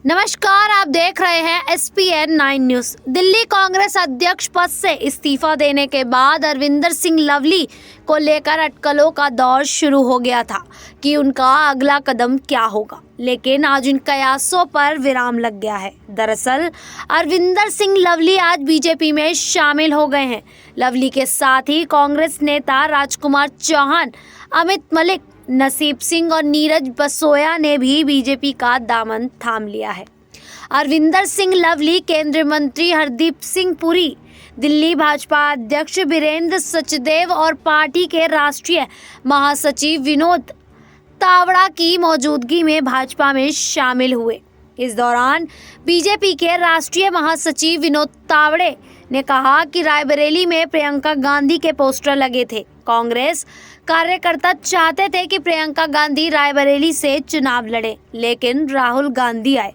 नमस्कार, आप देख रहे हैं SPN 9 न्यूज। दिल्ली कांग्रेस अध्यक्ष पद से इस्तीफा देने के बाद अरविंदर सिंह लवली को लेकर अटकलों का दौर शुरू हो गया था कि उनका अगला कदम क्या होगा, लेकिन आज उन कयासों पर विराम लग गया है। दरअसल अरविंदर सिंह लवली आज बीजेपी में शामिल हो गए हैं। लवली के साथ ही कांग्रेस नेता राजकुमार चौहान, अमित मलिक, नसीब सिंह और नीरज बसोया ने भी बीजेपी का दामन थाम लिया है। अरविंदर सिंह लवली केंद्रीय मंत्री हरदीप सिंह पुरी, दिल्ली भाजपा अध्यक्ष बीरेंद्र सचदेव और पार्टी के राष्ट्रीय महासचिव विनोद तावड़ा की मौजूदगी में भाजपा में शामिल हुए। इस दौरान बीजेपी के राष्ट्रीय महासचिव विनोद तावड़े ने कहा कि रायबरेली में प्रियंका गांधी के पोस्टर लगे थे। कांग्रेस कार्यकर्ता चाहते थे कि प्रियंका गांधी रायबरेली से चुनाव लड़े, लेकिन राहुल गांधी आए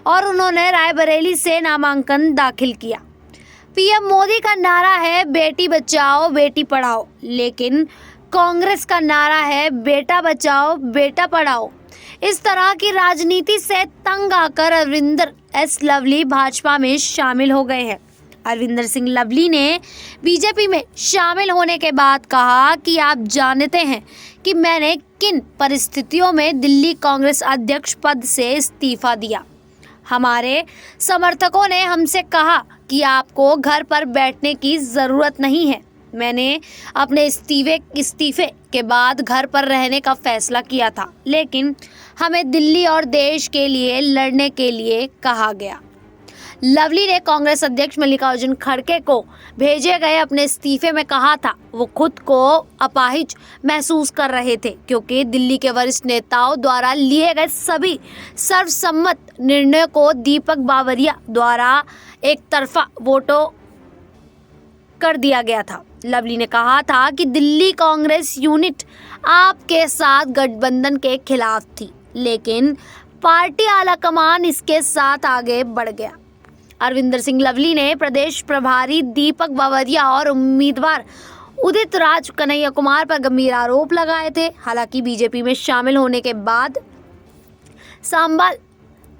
और उन्होंने रायबरेली से नामांकन दाखिल किया। पीएम मोदी का नारा है बेटी बचाओ बेटी पढ़ाओ, लेकिन कांग्रेस का नारा है बेटा बचाओ बेटा पढ़ाओ। इस तरह की राजनीति से तंग आकर अरविंदर एस लवली भाजपा में शामिल हो गए हैं। अरविंदर सिंह लवली ने बीजेपी में शामिल होने के बाद कहा कि आप जानते हैं कि मैंने किन परिस्थितियों में दिल्ली कांग्रेस अध्यक्ष पद से इस्तीफा दिया। हमारे समर्थकों ने हमसे कहा कि आपको घर पर बैठने की ज़रूरत नहीं है। मैंने अपने इस्तीफे के बाद घर पर रहने का फैसला किया था, लेकिन हमें दिल्ली और देश के लिए लड़ने के लिए कहा गया। लवली ने कांग्रेस अध्यक्ष मल्लिकार्जुन खड़गे को भेजे गए अपने इस्तीफे में कहा था वो खुद को अपाहिज महसूस कर रहे थे, क्योंकि दिल्ली के वरिष्ठ नेताओं द्वारा लिए गए सभी सर्वसम्मत निर्णय को दीपक बावरिया द्वारा एक तरफा वोटों कर दिया गया था। लवली ने कहा था कि दिल्ली कांग्रेस यूनिट आपके साथ गठबंधन के खिलाफ थी, लेकिन पार्टी आलाकमान इसके साथ आगे बढ़ गया। अरविंदर सिंह लवली ने प्रदेश प्रभारी दीपक बावरिया और उम्मीदवार उदित राज कन्हैया कुमार पर गंभीर आरोप लगाए थे। हालांकि बीजेपी में शामिल होने के बाद सांबल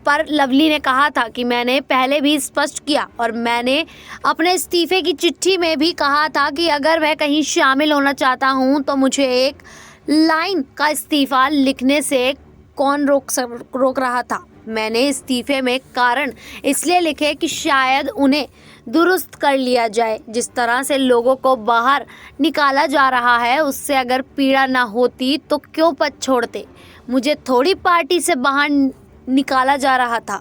पर लवली ने कहा था कि मैंने पहले भी स्पष्ट किया और मैंने अपने इस्तीफे की चिट्ठी में भी कहा था कि अगर मैं कहीं शामिल होना चाहता हूं तो मुझे एक लाइन का इस्तीफा लिखने से कौन रोक रहा था। मैंने इस्तीफे में कारण इसलिए लिखे कि शायद उन्हें दुरुस्त कर लिया जाए। जिस तरह से लोगों को बाहर निकाला जा रहा है, उससे अगर पीड़ा ना होती तो क्यों पद छोड़ते। मुझे थोड़ी पार्टी से बाहर निकाला जा रहा था।